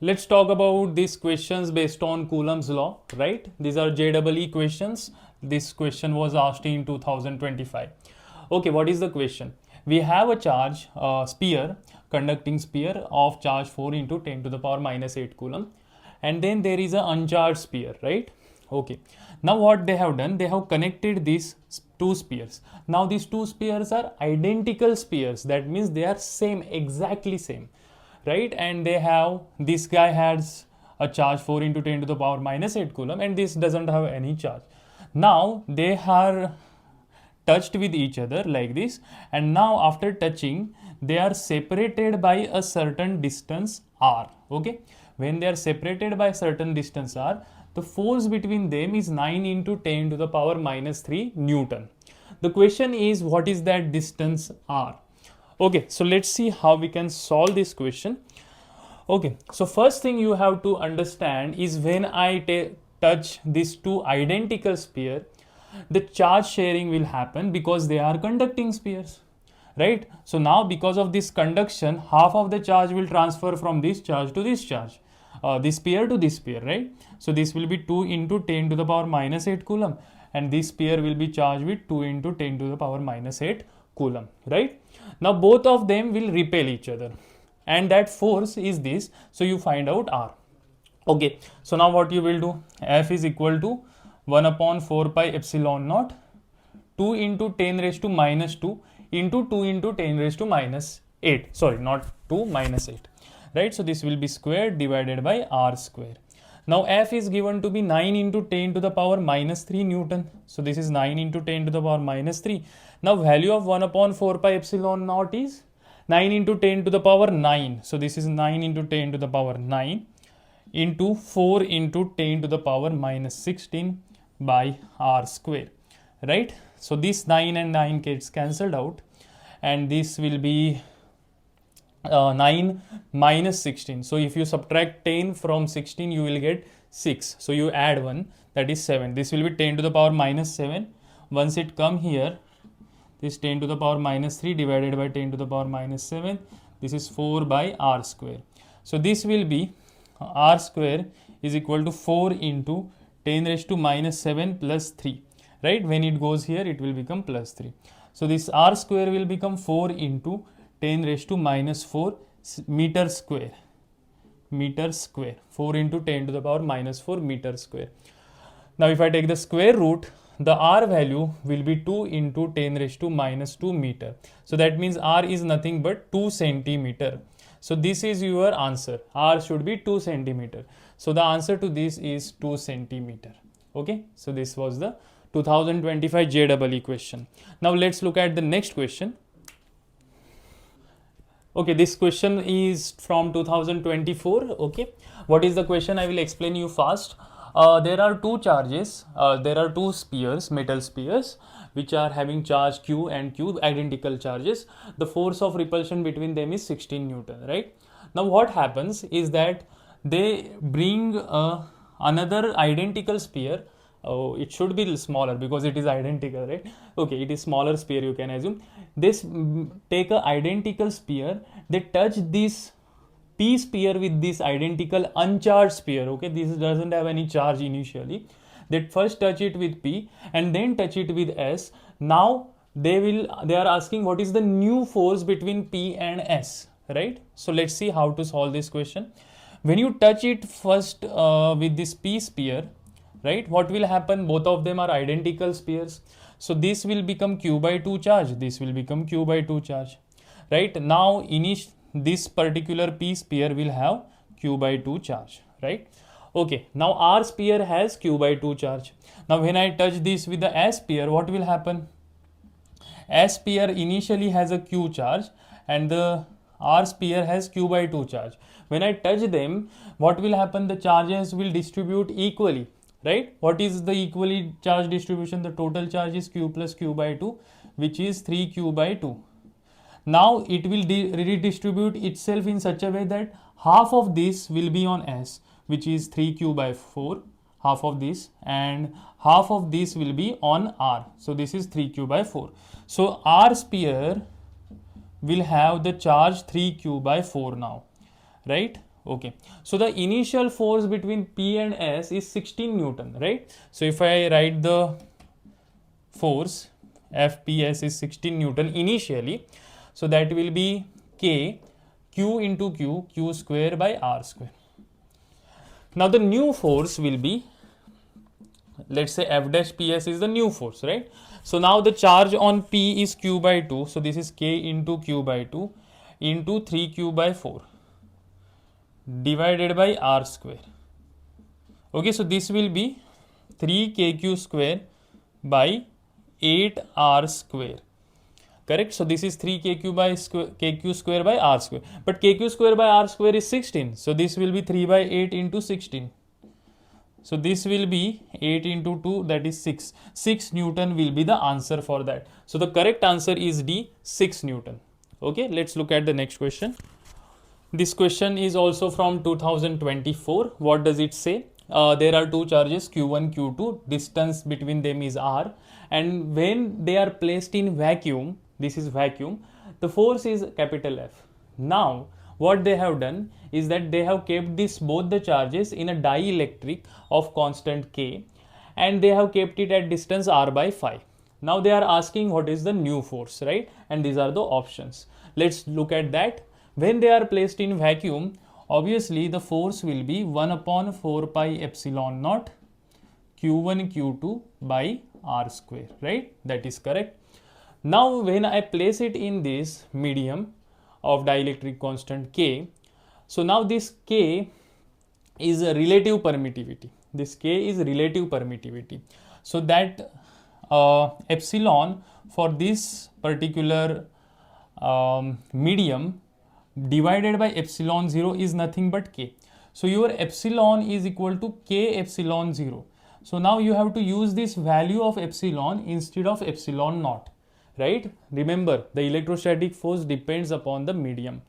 Let's talk about these questions based on Coulomb's law, right? These are JEE questions. This question was asked in 2025. Okay, what is the question? We have a charge, sphere, conducting sphere of charge 4 into 10 to the power minus 8 Coulomb. And then there is an uncharged sphere, right? Okay. Now what they have done, they have connected these two spheres. Now these two spheres are identical spheres. That means they are same, exactly same, right? And they have, this guy has a charge 4 into 10 to the power minus 8 Coulomb, and this doesn't have any charge. Now they are touched with each other like this, and now after touching they are separated by a certain distance r. Okay, when they are separated by a certain distance r, the force between them is 9 into 10 to the power minus 3 Newton. The question is, what is that distance r? Okay, so let's see how we can solve this question. Okay, so first thing you have to understand is when I touch these two identical sphere, the charge sharing will happen because they are conducting spheres, right? So now because of this conduction, half of the charge will transfer from this charge to this charge, this sphere to this sphere, right? So this will be 2 into 10 to the power minus 8 Coulomb, and this sphere will be charged with 2 into 10 to the power minus 8 Coulomb, right? Now both of them will repel each other, and that force is this, so you find out R. Okay, so now what you will do, F is equal to 1 upon 4 pi epsilon naught 2 into 10 raised to minus 2 into 2 into 10 raised to minus 8, sorry, not 2, minus 8, right? So this will be squared divided by R square. Now F is given to be 9 into 10 to the power minus 3 Newton. So this is 9 into 10 to the power minus 3. Now value of 1 upon 4 pi epsilon naught is 9 into 10 to the power 9. So this is 9 into 10 to the power 9 into 4 into 10 to the power minus 16 by R square, right? So this 9 and 9 gets cancelled out, and this will be 9 minus 16. So if you subtract 10 from 16, you will get 6. So you add 1, that is 7. This will be 10 to the power minus 7. Once it come here, this 10 to the power minus 3 divided by 10 to the power minus 7. This is 4 by R square. So this will be R square is equal to 4 into 10 raised to minus 7 plus 3, right? When it goes here, it will become plus 3. So this R square will become 4 into 10 raised to minus 4 meter square. 4 into 10 to the power minus 4 meter square. Now if I take the square root, the R value will be 2 into 10 raised to minus 2 meter. So that means R is nothing but 2 centimeter. So this is your answer. R should be 2 centimeter. So the answer to this is 2 centimeter. Okay, so this was the 2025 JEE question. Now let's look at the next question. Okay, this question is from 2024. Okay, what is the question? I will explain you fast. There are two charges, there are two spheres, metal spheres, which are having charge Q and Q, identical charges. The force of repulsion between them is 16 Newton, right? Now what happens is that they bring another identical sphere. Oh, it should be smaller because it is identical, right? Okay, it is smaller sphere, you can assume. This take a identical sphere, they touch this P sphere with this identical uncharged sphere. Okay, this doesn't have any charge initially. They first touch it with P and then touch it with S. Now they are asking what is the new force between P and S, right? So let's see how to solve this question. When you touch it first with this P sphere, right, what will happen? Both of them are identical spheres. So this will become Q by 2 charge. This will become Q by 2 charge, right? Now this particular P sphere will have Q by 2 charge, right? Okay, now R sphere has Q by 2 charge. Now when I touch this with the S sphere, what will happen? S sphere initially has a Q charge and the R sphere has Q by 2 charge. When I touch them, what will happen? The charges will distribute equally, right? What is the equally charge distribution? The total charge is Q plus Q by 2, which is 3Q by 2. Now it will redistribute itself in such a way that half of this will be on S, which is 3Q by 4, half of this, and half of this will be on R. So this is 3Q by 4. So R sphere will have the charge 3Q by 4 now, right? Okay, so the initial force between P and S is 16 Newton, right? So if I write the force FPS is 16 Newton initially, so that will be K Q into Q square by R square. Now the new force will be, let's say F dash PS is the new force, right? So now the charge on P is Q by 2, so this is K into Q by 2 into 3Q by 4 divided by R square. Okay, so this will be 3KQ square by 8R square. Correct? So this is 3KQ by KQ square by R square. But KQ square by R square is 16. So this will be 3 by 8 into 16. So this will be 8 into 2, that is 6. 6 Newton will be the answer for that. So the correct answer is D, 6 Newton. Okay, let's look at the next question. This question is also from 2024. What does it say? There are two charges Q1, Q2. Distance between them is R. And when they are placed in vacuum, this is vacuum, the force is capital F. Now, what they have done is that they have kept both the charges in a dielectric of constant K, and they have kept it at distance R by phi. Now they are asking what is the new force, right? And these are the options. Let's look at that. When they are placed in vacuum, obviously the force will be 1 upon 4 pi epsilon naught Q1 Q2 by R square, right? That is correct. Now when I place it in this medium of dielectric constant K, so now this K is a relative permittivity. This K is relative permittivity. So that epsilon for this particular medium divided by epsilon 0 is nothing but K. So your epsilon is equal to K epsilon 0. So now you have to use this value of epsilon instead of epsilon naught, right? Remember, the electrostatic force depends upon the medium.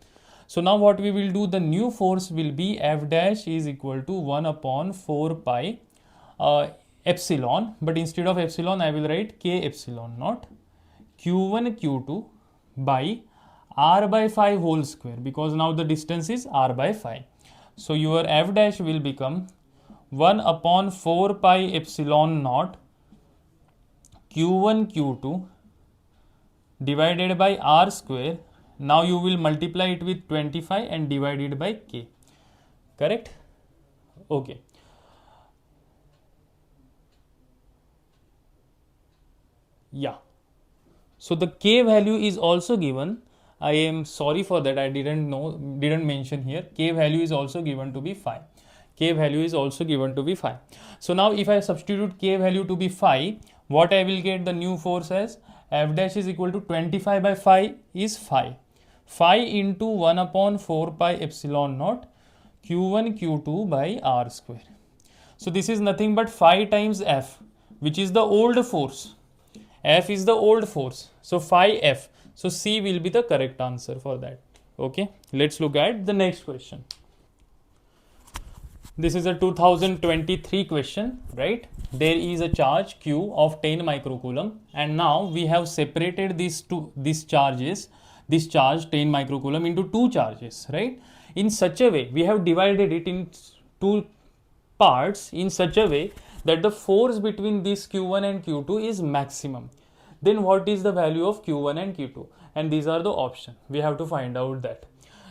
So now what we will do, the new force will be F dash is equal to 1 upon 4 pi epsilon, but instead of epsilon I will write K epsilon naught Q1 Q2 by R by phi whole square, because now the distance is R by phi. So your F dash will become 1 upon 4 pi epsilon naught Q1 Q2 divided by R square. Now you will multiply it with 25 and divide it by K. Correct? Okay. Yeah. So the K value is also given. I am sorry for that, I didn't mention here. K value is also given to be phi. K value is also given to be phi. So now if I substitute K value to be phi, what I will get the new force as F dash is equal to 25 by phi is phi. Phi into 1 upon 4 pi epsilon naught Q1 Q2 by R square. So this is nothing but phi times F, which is the old force. F is the old force. So phi F. So C will be the correct answer for that. Okay, let's look at the next question. This is a 2023 question, right? There is a charge Q of 10 microcoulomb, and now we have separated this charge 10 microcoulomb into two charges, right? In such a way, we have divided it in two parts in such a way that the force between this Q1 and Q2 is maximum. Then what is the value of Q1 and Q2? And these are the options. We have to find out that.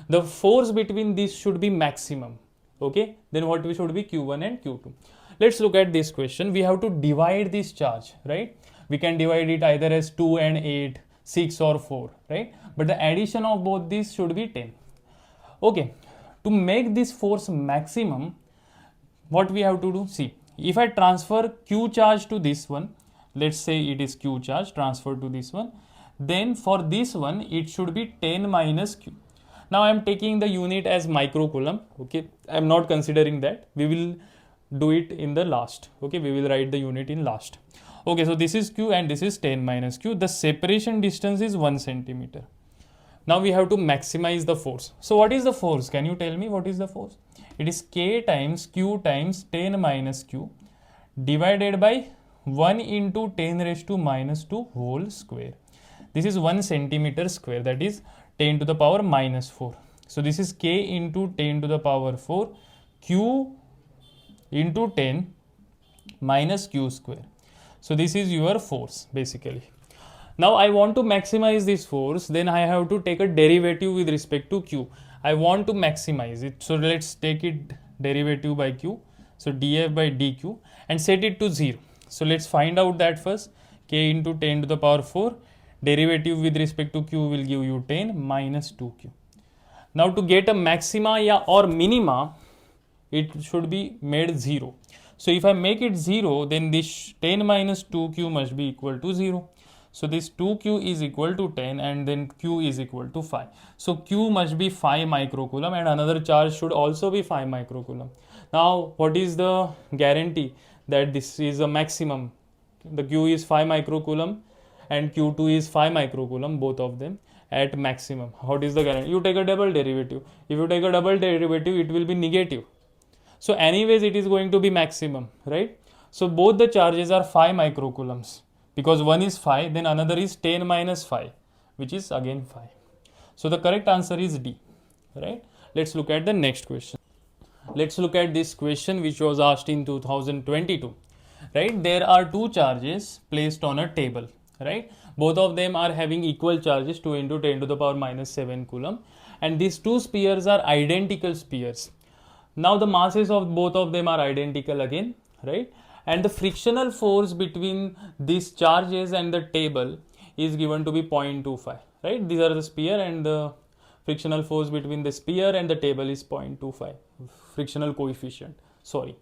The force between these should be maximum. Okay, then what should be Q1 and Q2? Let's look at this question. We have to divide this charge, right? We can divide it either as 2 and 8, 6 or 4, right? But the addition of both these should be 10. Okay, to make this force maximum, what we have to do? See, if I transfer Q charge to this one, let's say it is Q charge transferred to this one, then for this one it should be 10 minus Q. Now I am taking the unit as microcoulomb. Okay, I am not considering that. We will do it in the last. Okay, we will write the unit in last. Okay, so this is Q and this is 10 minus Q. The separation distance is 1 centimeter. Now we have to maximize the force. So what is the force? Can you tell me what is the force? It is K times Q times 10 minus Q divided by 1 into 10 raised to minus 2 whole square. This is 1 centimeter square, that is 10 to the power minus 4. So this is k into 10 to the power 4 q into 10 minus q square. So this is your force basically. Now I want to maximize this force, then I have to take a derivative with respect to q. I want to maximize it, so let's take it derivative by q. So df by dq and set it to 0. So let's find out that first. K into 10 to the power 4, derivative with respect to q will give you 10 minus 2q. Now to get a maxima or minima, it should be made 0. So if I make it 0, then this 10 minus 2q must be equal to 0. So this 2q is equal to 10 and then q is equal to 5. So q must be 5 microcoulomb and another charge should also be 5 microcoulomb. Now what is the guarantee that this is a maximum? The q is 5 microcoulomb and q2 is 5 microcoulomb, both of them at maximum. What is the guarantee? You take a double derivative. If you take a double derivative, it will be negative. So anyways, it is going to be maximum, right? So both the charges are 5 microcoulombs. Because one is 5, then another is 10 minus 5, which is again 5. So the correct answer is D, right? Let's look at the next question. Let's look at this question which was asked in 2022, right? There are two charges placed on a table, right? Both of them are having equal charges, 2 into 10 to the power minus 7 coulomb. And these two spheres are identical spheres. Now the masses of both of them are identical again, right? And the frictional force between these charges and the table is given to be 0.25, right? These are the sphere and the frictional force between the sphere and the table is 0.25, frictional coefficient, sorry.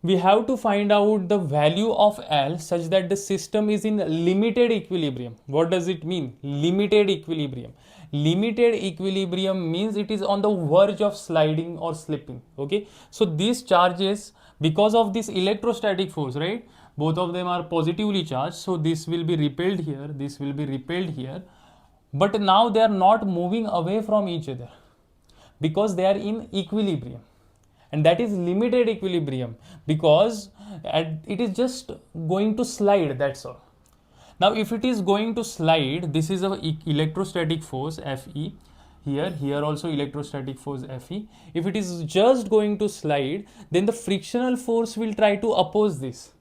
We have to find out the value of L such that the system is in limited equilibrium. What does it mean? Limited equilibrium. Limited equilibrium means it is on the verge of sliding or slipping, okay? So these charges, because of this electrostatic force, right, both of them are positively charged, so this will be repelled here, this will be repelled here, but now they are not moving away from each other because they are in equilibrium, and that is limited equilibrium because it is just going to slide, that's all. Now if it is going to slide, this is our electrostatic force Fe. Here also electrostatic force Fe. If it is just going to slide, then the frictional force will try to oppose this.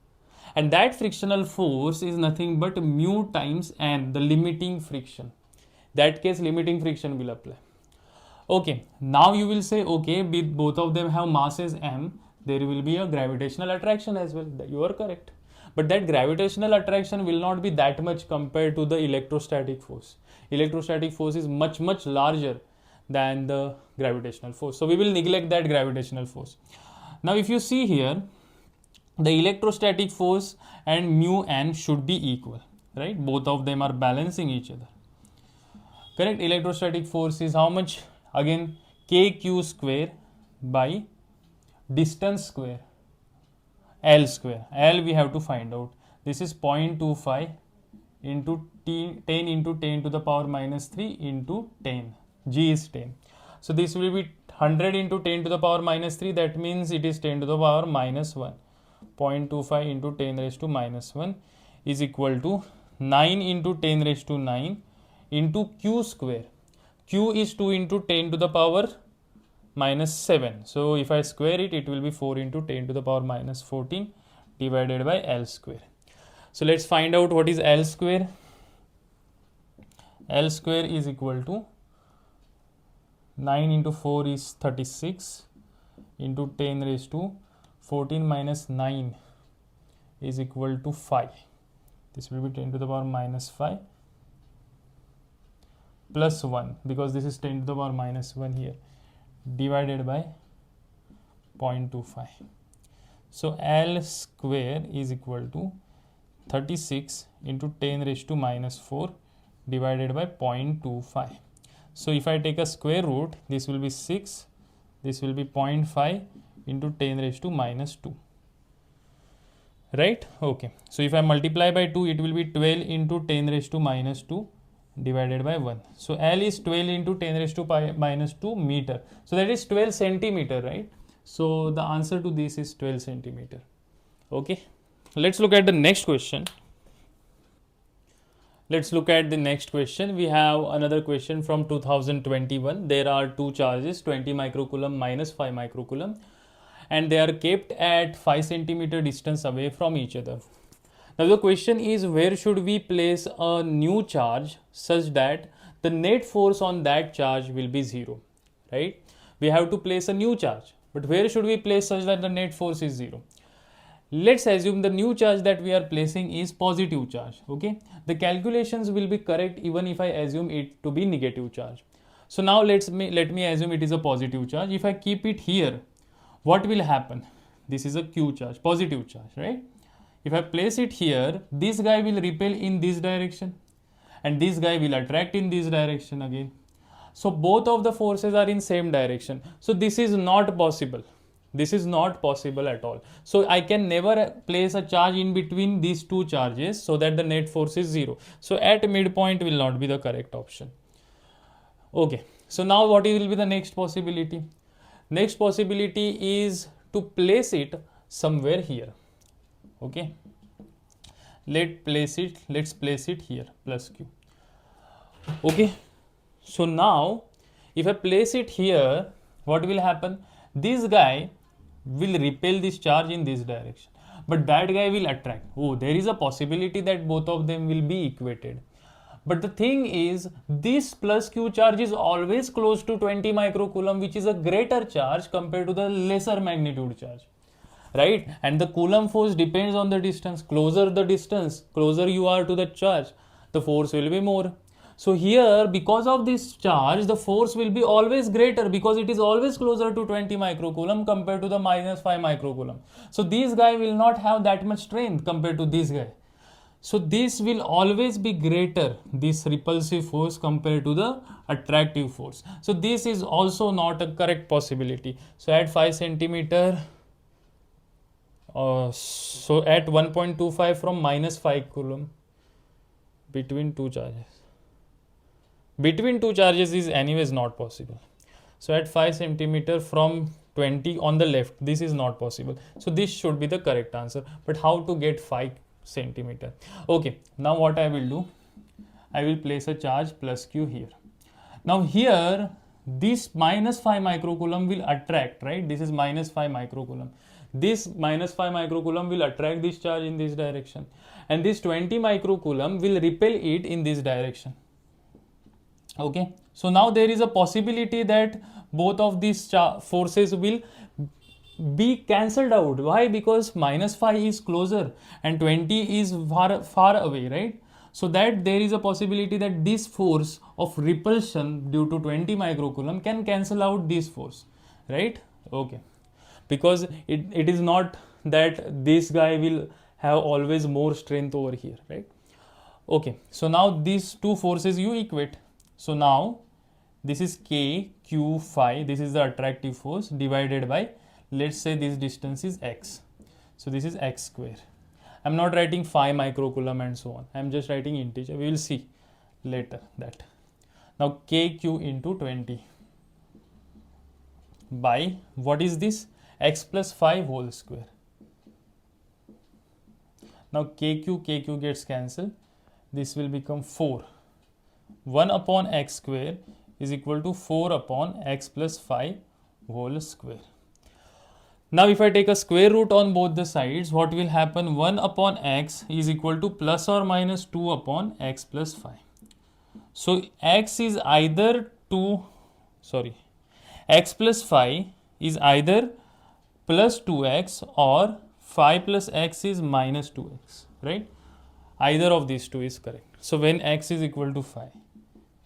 And that frictional force is nothing but mu times n, the limiting friction. That case limiting friction will apply. Okay, now you will say, okay, both of them have masses m, there will be a gravitational attraction as well. You are correct. But that gravitational attraction will not be that much compared to the electrostatic force. Electrostatic force is much larger than the gravitational force. So we will neglect that gravitational force. Now if you see here, the electrostatic force and mu n should be equal, right? Both of them are balancing each other. Correct? Electrostatic force is how much? Again, kq square by distance square, L square. L we have to find out. This is 0.25 into 10 into 10 to the power minus 3 into 10. G is 10. So this will be 100 into 10 to the power minus 3. That means it is 10 to the power minus 1. 0.25 into 10 raised to minus 1 is equal to 9 into 10 raised to 9 into q square. Q is 2 into 10 to the power minus 7. So if I square it, it will be 4 into 10 to the power minus 14 divided by L square. So let's find out what is L square. L square is equal to 9 into 4 is 36 into 10 raised to 14 minus 9 is equal to 5. This will be 10 to the power minus 5 plus 1 because this is 10 to the power minus 1 here divided by 0.25. So L square is equal to 36 into 10 raised to minus 4 divided by 0.25. So if I take a square root, this will be 6, this will be 0.5 into 10 raised to minus 2. Right? Okay. So if I multiply by 2, it will be 12 into 10 raised to minus 2 divided by 1. So L is 12 into 10 raised to minus 2 meter. So that is 12 centimeter, right? So the answer to this is 12 centimeter. Okay. Let's look at the next question. Let's look at the next question. We have another question from 2021. There are two charges, 20 microcoulomb minus 5 microcoulomb, and they are kept at 5 centimeter distance away from each other. Now the question is, where should we place a new charge such that the net force on that charge will be 0, right? We have to place a new charge, but where should we place such that the net force is 0? Let's assume the new charge that we are placing is positive charge, okay? The calculations will be correct even if I assume it to be negative charge. So now let me assume it is a positive charge. If I keep it here, what will happen? This is a Q charge, positive charge, right? If I place it here, this guy will repel in this direction and this guy will attract in this direction again. So both of the forces are in same direction. So this is not possible. This is not possible at all. So I can never place a charge in between these two charges so that the net force is 0. So at midpoint will not be the correct option. Okay. So now what will be the next possibility? Next possibility is to place it somewhere here. Okay. Let's place it here, plus Q. Okay. So now if I place it here, what will happen? This guy will repel this charge in this direction, but that guy will attract. Oh, there is a possibility that both of them will be equated. But the thing is, this plus Q charge is always close to 20 microcoulomb, which is a greater charge compared to the lesser magnitude charge, right? And the Coulomb force depends on the distance. Closer the distance, closer you are to the charge, the force will be more. So here, because of this charge, the force will be always greater because it is always closer to 20 microcoulomb compared to the minus 5 microcoulomb. So this guy will not have that much strength compared to this guy. So this will always be greater, this repulsive force compared to the attractive force. So this is also not a correct possibility. So at 5 centimeter, so at 1.25 from minus 5 coulomb between two charges. Between two charges is anyways not possible. So at 5 centimeter from 20 on the left, this is not possible. So this should be the correct answer. But how to get 5 centimeter? Okay, now what I will do, I will place a charge plus Q here. Now here, this minus 5 microcoulomb will attract, right? This is minus 5 microcoulomb. This minus 5 microcoulomb will attract this charge in this direction. And this 20 microcoulomb will repel it in this direction. Okay, so now there is a possibility that both of these forces will be cancelled out. Why? Because minus 5 is closer and 20 is far away, right? So that there is a possibility that this force of repulsion due to 20 microcoulomb can cancel out this force, right? Okay, because it is not that this guy will have always more strength over here, right? Okay, so now these two forces you equate. So now this is K, Q, phi, this is the attractive force divided by, let's say this distance is x. So this is x square. I'm not writing 5 microcoulomb and so on. I'm just writing integer. We will see later that. Now KQ into 20 by, what is this? X plus 5 whole square. Now KQ gets cancelled. This will become 4. 1 upon x square is equal to 4 upon x plus 5 whole square. Now if I take a square root on both the sides, what will happen? 1 upon x is equal to plus or minus 2 upon x plus 5. So x is either x plus 5 is either plus 2x or 5 plus x is minus 2x, right? Either of these two is correct. So when x is equal to 5,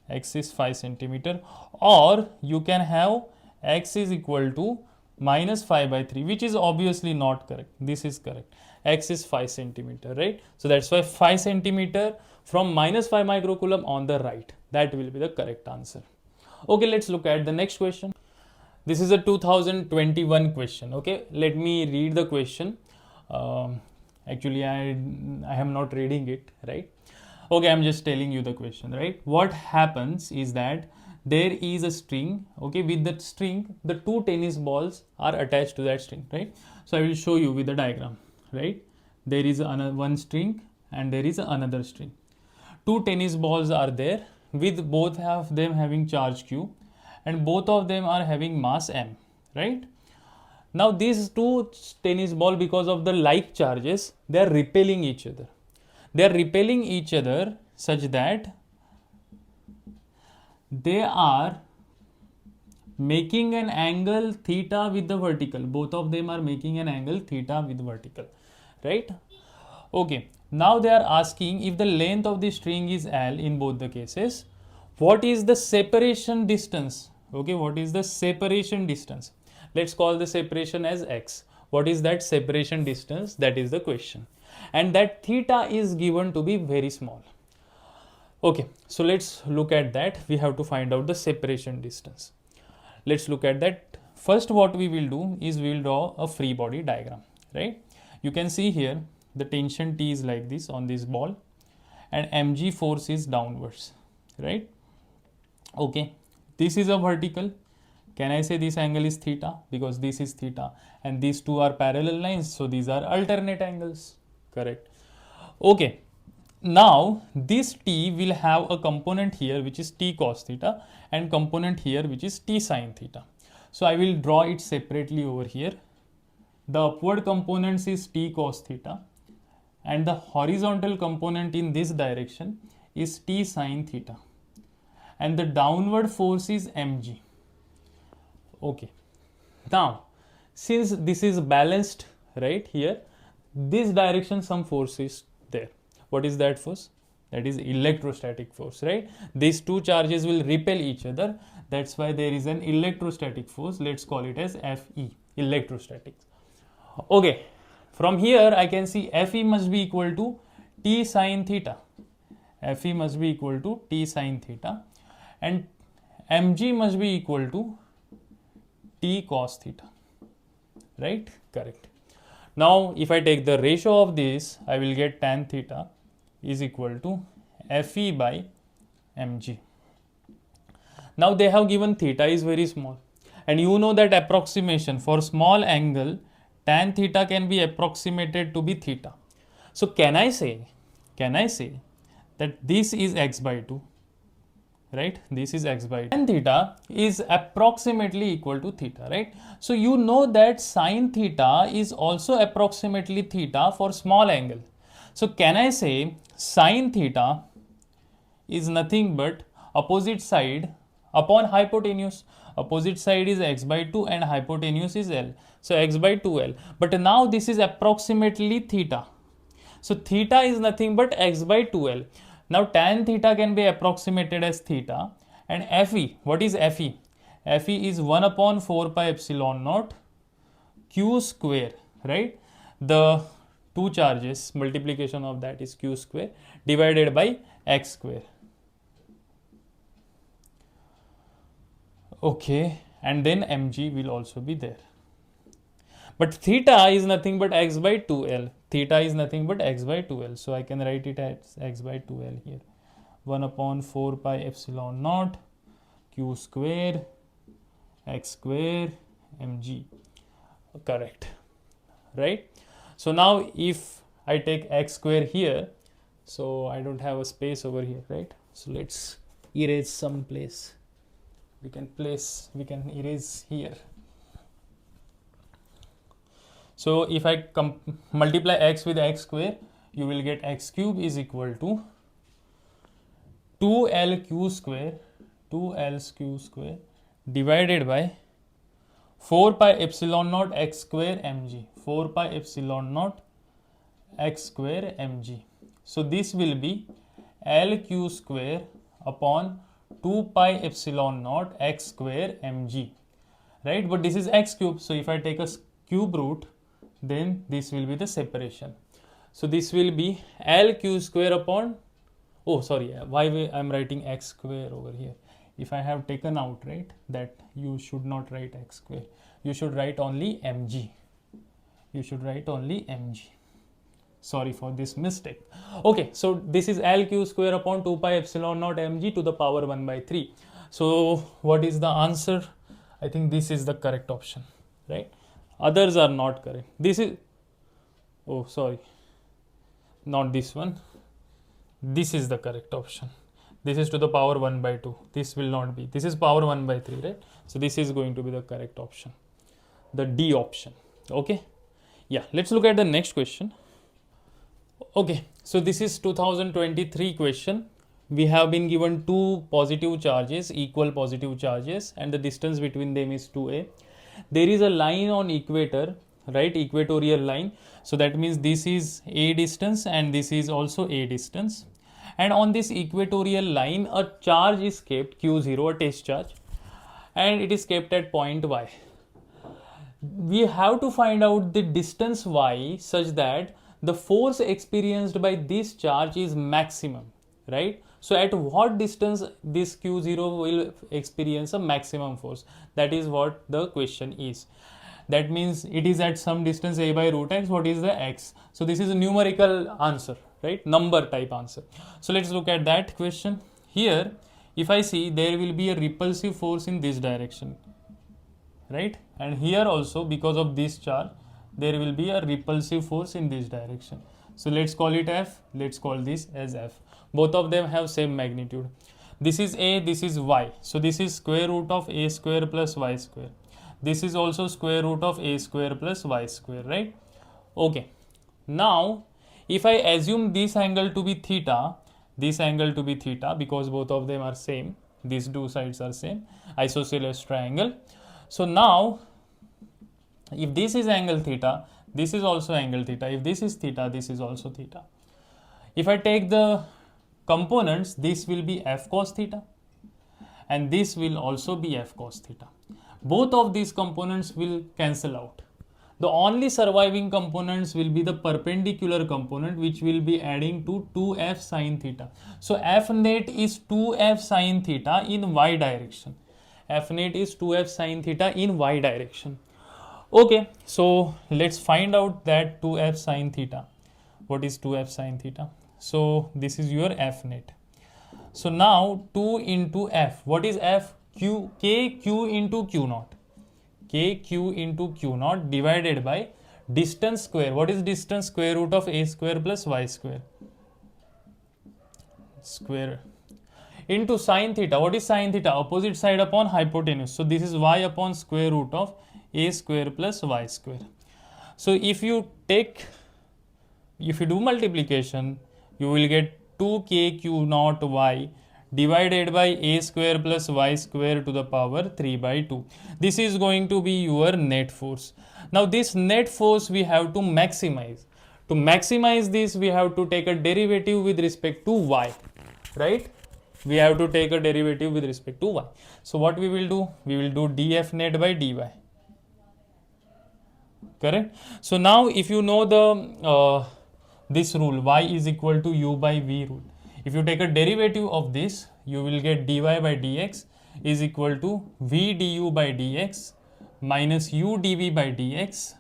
x is 5 centimeter, or you can have x is equal to minus 5 by 3, which is obviously not correct. This is correct. X is 5 centimeter, right? So that's why 5 centimeter from minus 5 microcoulomb on the right. That will be the correct answer. Okay, let's look at the next question. This is a 2021 question. Okay, let me read the question. Actually, I am not reading it, right? Okay, I'm just telling you the question, right? What happens is that there is a string, okay, with that string, the two tennis balls are attached to that string, right? So I will show you with the diagram, right? There is one string and there is another string. Two tennis balls are there with both of them having charge q, and both of them are having mass m, right? Now these two tennis ball, because of the like charges, they are repelling each other. They are repelling each other such that they are making an angle theta with the vertical. Both of them are making an angle theta with vertical, right? Okay, now they are asking if the length of the string is L in both the cases, what is the separation distance? Okay, what is the separation distance? Let's call the separation as x. What is that separation distance? That is the question. And that theta is given to be very small. Okay, so let's look at that. We have to find out the separation distance. Let's look at that. First, what we will do is we will draw a free body diagram, right? You can see here the tension T is like this on this ball, and mg force is downwards, right? Okay, this is a vertical. Can I say this angle is theta? Because this is theta and these two are parallel lines, so these are alternate angles, correct? Okay, now this T will have a component here which is T cos theta and component here which is T sin theta. So I will draw it separately over here. The upward components is T cos theta and the horizontal component in this direction is T sin theta, and the downward force is mg. Okay, now since this is balanced, right, here this direction some force is there. What is that force? That is electrostatic force, right? These two charges will repel each other. That's why there is an electrostatic force. Let's call it as Fe, electrostatics. Okay, from here I can see Fe must be equal to T sin theta. Fe must be equal to T sin theta and mg must be equal to T cos theta, right? Correct. Now if I take the ratio of this, I will get tan theta is equal to Fe by mg. Now they have given theta is very small, and you know that approximation for small angle tan theta can be approximated to be theta. So can I say that this is x by 2, right? This is x by 2. Tan theta is approximately equal to theta, right? So you know that sin theta is also approximately theta for small angle. So can I say sin theta is nothing but opposite side upon hypotenuse. Opposite side is x by 2 and hypotenuse is L. So x by 2L. But now this is approximately theta. So theta is nothing but x by 2L. Now tan theta can be approximated as theta, and Fe, what is Fe? Fe is 1 upon 4 pi epsilon naught q square, right? The two charges, multiplication of that is q square divided by x square. Okay, and then mg will also be there. But theta is nothing but x by 2L. Theta is nothing but x by 2L. So I can write it as x by 2L here. 1 upon 4 pi epsilon naught q square x square mg. Correct, right? So now if I take x square here, so I don't have a space over here, right? So let's erase some place. We can erase here. So if I multiply x with x square, you will get x cube is equal to 2lq square divided by 4 pi epsilon naught x square mg. 4 pi epsilon naught x square mg. So this will be lq square upon 2 pi epsilon naught x square mg, right? But this is x cube. So if I take a cube root, then this will be the separation. So this will be lq square upon, oh sorry, why I am writing x square over here? If I have taken out, right, that you should not write x square. You should write only mg. You should write only mg. Sorry for this mistake. Okay, so this is lq square upon 2 pi epsilon naught mg to the power 1 by 3. So what is the answer? I think this is the correct option, right? Others are not correct. This is, oh sorry, not this one. This is the correct option. This is to the power 1 by 2. This will not be. This is power 1 by 3, right? So this is going to be the correct option. The D option. Okay. Yeah. Let's look at the next question. Okay. So this is 2023 question. We have been given two positive charges, equal positive charges, and the distance between them is 2a. There is a line on equator, right? Equatorial line. So that means this is a distance and this is also a distance. And on this equatorial line, a charge is kept, Q0, a test charge, and it is kept at point y. We have to find out the distance y such that the force experienced by this charge is maximum, right? So at what distance this Q0 will experience a maximum force? That is what the question is. That means it is at some distance a by root x. What is the x? So this is a numerical answer, right? Number type answer. So let's look at that question. Here, if I see, there will be a repulsive force in this direction, right? And here also, because of this charge, there will be a repulsive force in this direction. So let's call it F. Let's call this as F. Both of them have same magnitude. This is A, this is Y. So this is square root of A square plus Y square. This is also square root of A square plus Y square, right? Okay. Now, if I assume this angle to be theta, this angle to be theta, because both of them are same, these two sides are same, isosceles triangle. So now, if this is angle theta, this is also angle theta. If this is theta, this is also theta. If I take the components, this will be F cos theta and this will also be F cos theta. Both of these components will cancel out. The only surviving components will be the perpendicular component, which will be adding to 2f sin theta. So F net is 2f sin theta in y direction. F net is 2f sin theta in y direction. Okay, so let's find out that 2f sin theta. What is 2f sin theta? So this is your F net. So now 2 into F. What is F? Q, K Q into Q naught. K Q into Q naught divided by distance square. What is distance? Square root of A square plus Y square. Square. Into sin theta. What is sin theta? Opposite side upon hypotenuse. So this is Y upon square root of A square plus Y square. So if you do multiplication, you will get 2kq naught y divided by a square plus y square to the power 3 by 2. This is going to be your net force. Now this net force we have to maximize. To maximize this, we have to take a derivative with respect to y, right? We have to take a derivative with respect to y. So what we will do? We will do df net by dy. Correct? So now if you know the this rule, y is equal to u by v rule. If you take a derivative of this, you will get dy by dx is equal to v du by dx minus u dv by dx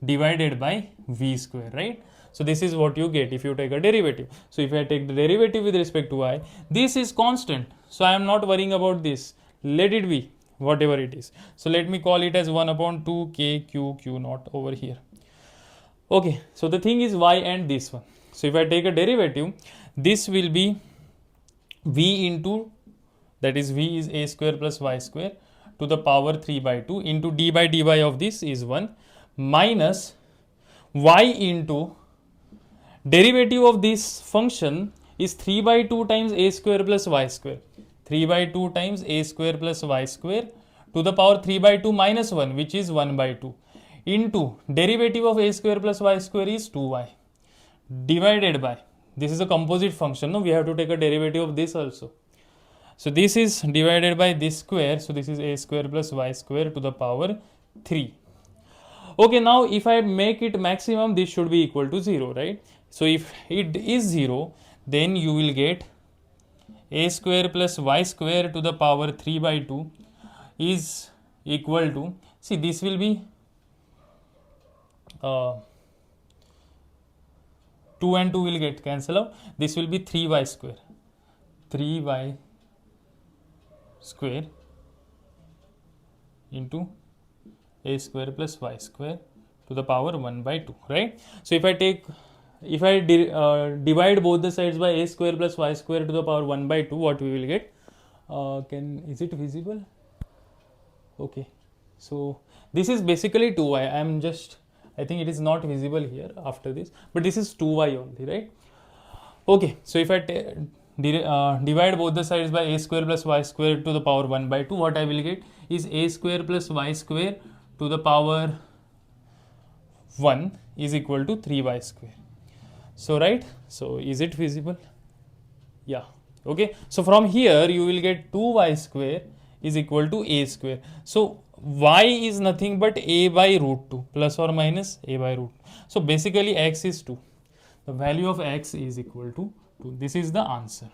divided by v square, right? So this is what you get if you take a derivative. So if I take the derivative with respect to y, this is constant. So I am not worrying about this. Let it be whatever it is. So let me call it as 1 upon 2 k q q naught over here. Okay, so the thing is y and this one. So if I take a derivative, this will be v into, that is v is a square plus y square to the power 3 by 2 into d by dy of this is 1 minus y into derivative of this function is 3 by 2 times a square plus y square. 3 by 2 times a square plus y square to the power 3 by 2 minus 1, which is 1 by 2 into derivative of a square plus y square is 2y divided by, this is a composite function, no, we have to take a derivative of this also. So this is divided by this square, so this is a square plus y square to the power 3. Okay, now if I make it maximum, this should be equal to 0, right? So if it is 0, then you will get a square plus y square to the power 3 by 2 is equal to, see, this will be 2 and 2 will get cancel out. This will be 3y square. 3y square into a square plus y square to the power 1 by 2, right? So if I take if I divide both the sides by a square plus y square to the power 1 by 2, what we will get? Is it visible? Okay, so this is basically 2y. I think it is not visible here after this, but this is 2y only, right? Okay, so if I divide both the sides by a square plus y square to the power 1 by 2, what I will get is a square plus y square to the power 1 is equal to 3y square. So right, so is it visible? Yeah. Okay, so from here you will get 2y square is equal to a square. So y is nothing but a by root 2 plus or minus a by root. So basically x is 2. The value of x is equal to 2. This is the answer.